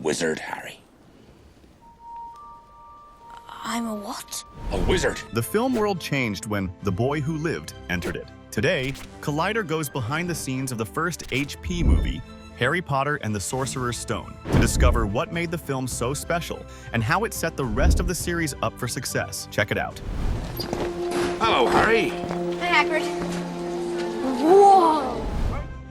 wizard, Harry. I'm a what? A wizard. The film world changed when The Boy Who Lived entered it. Today, Collider goes behind the scenes of the first HP movie, Harry Potter and the Sorcerer's Stone, to discover what made the film so special and how it set the rest of the series up for success. Check it out. Hello, Harry. Hi, Hagrid. Whoa!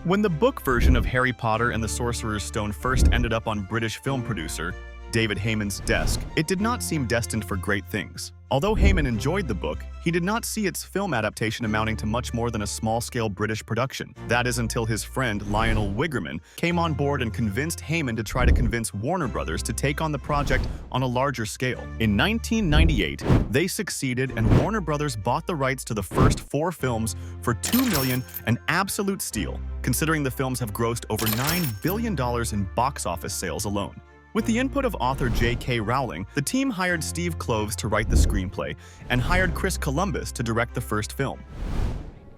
When the book version of Harry Potter and the Sorcerer's Stone first ended up on British film producer David Heyman's desk, it did not seem destined for great things. Although Heyman enjoyed the book, he did not see its film adaptation amounting to much more than a small-scale British production. That is until his friend Lionel Wigerman came on board and convinced Heyman to try to convince Warner Brothers to take on the project on a larger scale. In 1998, they succeeded and Warner Brothers bought the rights to the first 4 films for $2 million, an absolute steal, considering the films have grossed over $9 billion in box office sales alone. With the input of author J.K. Rowling, the team hired Steve Kloves to write the screenplay and hired Chris Columbus to direct the first film.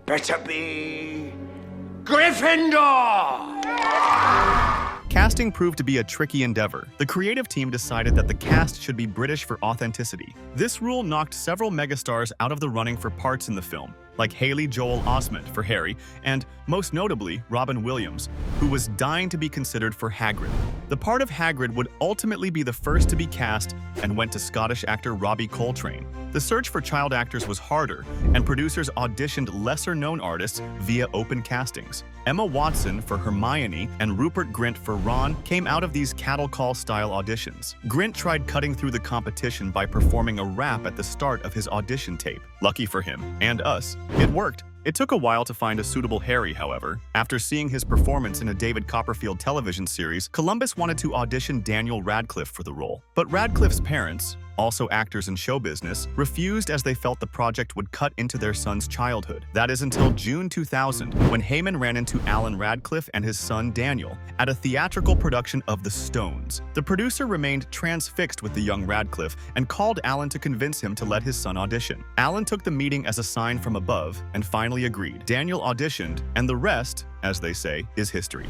Better be Gryffindor! Casting proved to be a tricky endeavor. The creative team decided that the cast should be British for authenticity. This rule knocked several megastars out of the running for parts in the film, like Haley Joel Osment for Harry, and, most notably, Robin Williams, who was dying to be considered for Hagrid. The part of Hagrid would ultimately be the first to be cast and went to Scottish actor Robbie Coltrane. The search for child actors was harder, and producers auditioned lesser-known artists via open castings. Emma Watson for Hermione and Rupert Grint for Ron came out of these cattle call-style auditions. Grint tried cutting through the competition by performing a rap at the start of his audition tape. Lucky for him, and us, it worked. It took a while to find a suitable Harry, however. After seeing his performance in a David Copperfield television series, Columbus wanted to audition Daniel Radcliffe for the role. But Radcliffe's parents, also actors in show business, refused as they felt the project would cut into their son's childhood. That is until June 2000, when Heyman ran into Alan Radcliffe and his son Daniel at a theatrical production of The Stones. The producer remained transfixed with the young Radcliffe and called Alan to convince him to let his son audition. Alan took the meeting as a sign from above and finally agreed. Daniel auditioned, and the rest, as they say, is history.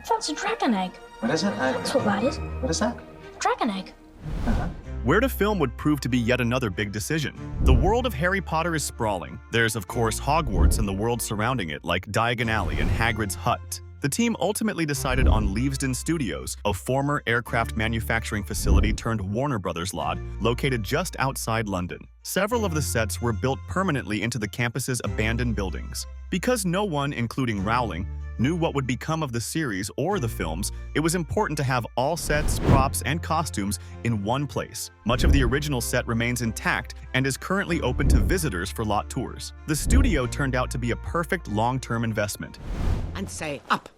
That's a dragon egg. What is it? That's what that is. What is that? Dragon egg. Where to film would prove to be yet another big decision. The world of Harry Potter is sprawling. There's, of course, Hogwarts and the world surrounding it, like Diagon Alley and Hagrid's hut. The team ultimately decided on Leavesden Studios, a former aircraft manufacturing facility turned Warner Brothers lot, located just outside London. Several of the sets were built permanently into the campus's abandoned buildings. Because no one, including Rowling, knew what would become of the series or the films, it was important to have all sets, props, and costumes in one place. Much of the original set remains intact and is currently open to visitors for lot tours. The studio turned out to be a perfect long-term investment. And say up.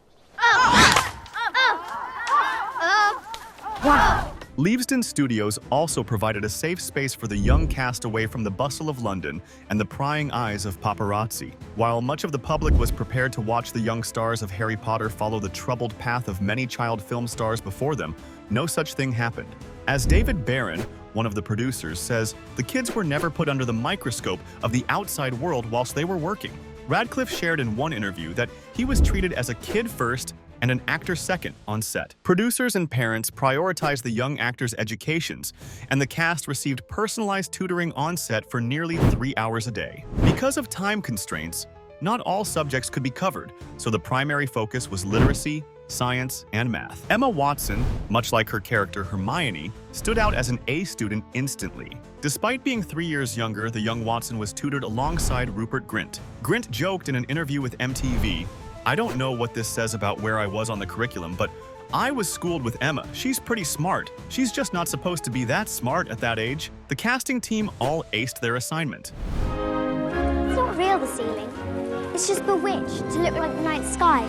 Leavesden Studios also provided a safe space for the young cast away from the bustle of London and the prying eyes of paparazzi. While much of the public was prepared to watch the young stars of Harry Potter follow the troubled path of many child film stars before them, no such thing happened. As David Barron, one of the producers, says, the kids were never put under the microscope of the outside world whilst they were working. Radcliffe shared in one interview that he was treated as a kid first and an actor second on set. Producers and parents prioritized the young actors' educations, and the cast received personalized tutoring on set for nearly 3 hours a day. Because of time constraints, not all subjects could be covered, so the primary focus was literacy, science, and math. Emma Watson, much like her character Hermione, stood out as an A student instantly. Despite being 3 years younger, the young Watson was tutored alongside Rupert Grint. Grint joked in an interview with MTV, "I don't know what this says about where I was on the curriculum, but I was schooled with Emma. She's pretty smart. She's just not supposed to be that smart at that age." The casting team all aced their assignment. It's not real, the ceiling. It's just bewitched to look like the night sky.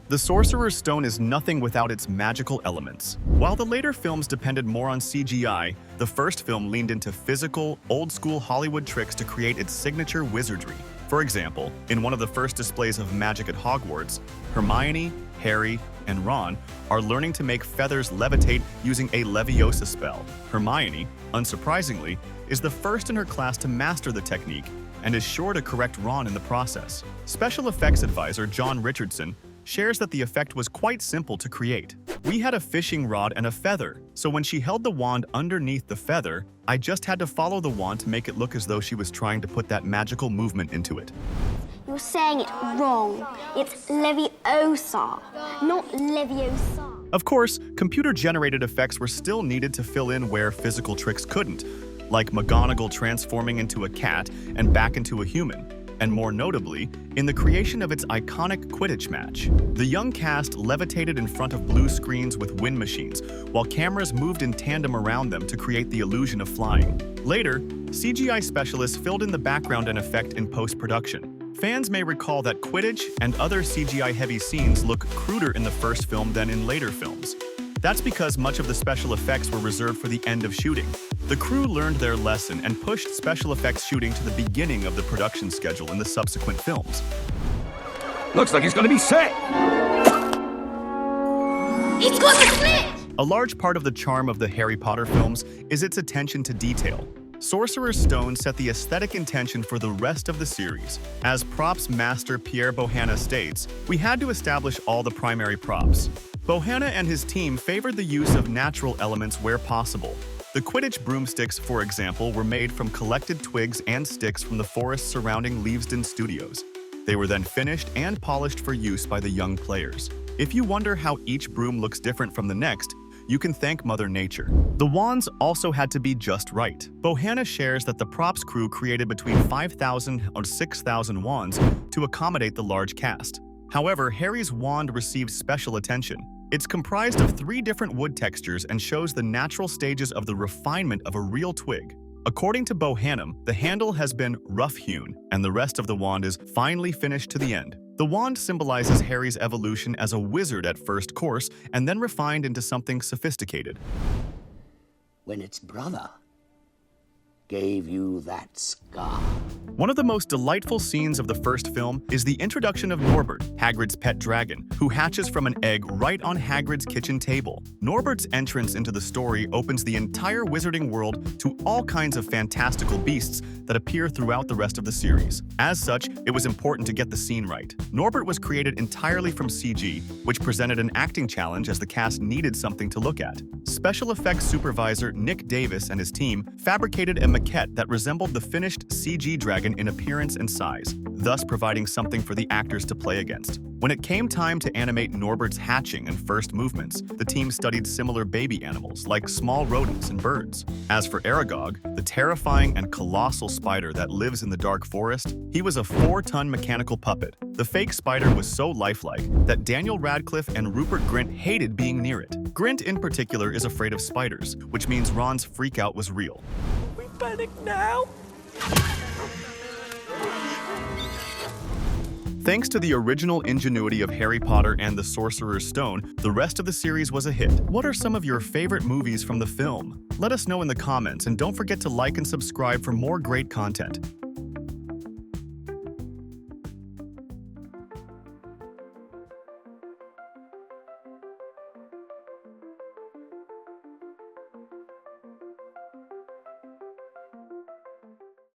The Sorcerer's Stone is nothing without its magical elements. While the later films depended more on CGI, the first film leaned into physical, old-school Hollywood tricks to create its signature wizardry. For example, in one of the first displays of magic at Hogwarts, Hermione, Harry, and Ron are learning to make feathers levitate using a Leviosa spell. Hermione, unsurprisingly, is the first in her class to master the technique and is sure to correct Ron in the process. Special effects advisor John Richardson shares that the effect was quite simple to create. We had a fishing rod and a feather, so when she held the wand underneath the feather, I just had to follow the wand to make it look as though she was trying to put that magical movement into it. You're saying it wrong. It's Leviosa, not Leviosa. Of course, computer-generated effects were still needed to fill in where physical tricks couldn't, like McGonagall transforming into a cat and back into a human, and more notably, in the creation of its iconic Quidditch match. The young cast levitated in front of blue screens with wind machines, while cameras moved in tandem around them to create the illusion of flying. Later, CGI specialists filled in the background and effect in post-production. Fans may recall that Quidditch and other CGI-heavy scenes look cruder in the first film than in later films. That's because much of the special effects were reserved for the end of shooting. The crew learned their lesson and pushed special effects shooting to the beginning of the production schedule in the subsequent films. Looks like he's gonna be set! He's got the split! A large part of the charm of the Harry Potter films is its attention to detail. Sorcerer's Stone set the aesthetic intention for the rest of the series. As props master Pierre Bohanna states, we had to establish all the primary props. Bohanna and his team favored the use of natural elements where possible. The Quidditch broomsticks, for example, were made from collected twigs and sticks from the forest surrounding Leavesden Studios. They were then finished and polished for use by the young players. If you wonder how each broom looks different from the next, you can thank Mother Nature. The wands also had to be just right. Bohanna shares that the props crew created between 5,000 and 6,000 wands to accommodate the large cast. However, Harry's wand received special attention. It's comprised of 3 different wood textures and shows the natural stages of the refinement of a real twig. According to Bohanna, the handle has been rough-hewn, and the rest of the wand is finely finished to the end. The wand symbolizes Harry's evolution as a wizard at first course and then refined into something sophisticated. When its brother gave you that scar. One of the most delightful scenes of the first film is the introduction of Norbert, Hagrid's pet dragon, who hatches from an egg right on Hagrid's kitchen table. Norbert's entrance into the story opens the entire wizarding world to all kinds of fantastical beasts that appear throughout the rest of the series. As such, it was important to get the scene right. Norbert was created entirely from CG, which presented an acting challenge as the cast needed something to look at. Special effects supervisor Nick Davis and his team fabricated a maquette that resembled the finished CG dragon in appearance and size, thus providing something for the actors to play against. When it came time to animate Norbert's hatching and first movements, the team studied similar baby animals like small rodents and birds. As for Aragog, the terrifying and colossal spider that lives in the dark forest, he was a 4-ton mechanical puppet. The fake spider was so lifelike that Daniel Radcliffe and Rupert Grint hated being near it. Grint in particular is afraid of spiders, which means Ron's freakout was real. We panic now? Thanks to the original ingenuity of Harry Potter and the Sorcerer's Stone, the rest of the series was a hit. What are some of your favorite movies from the film? Let us know in the comments, and don't forget to like and subscribe for more great content.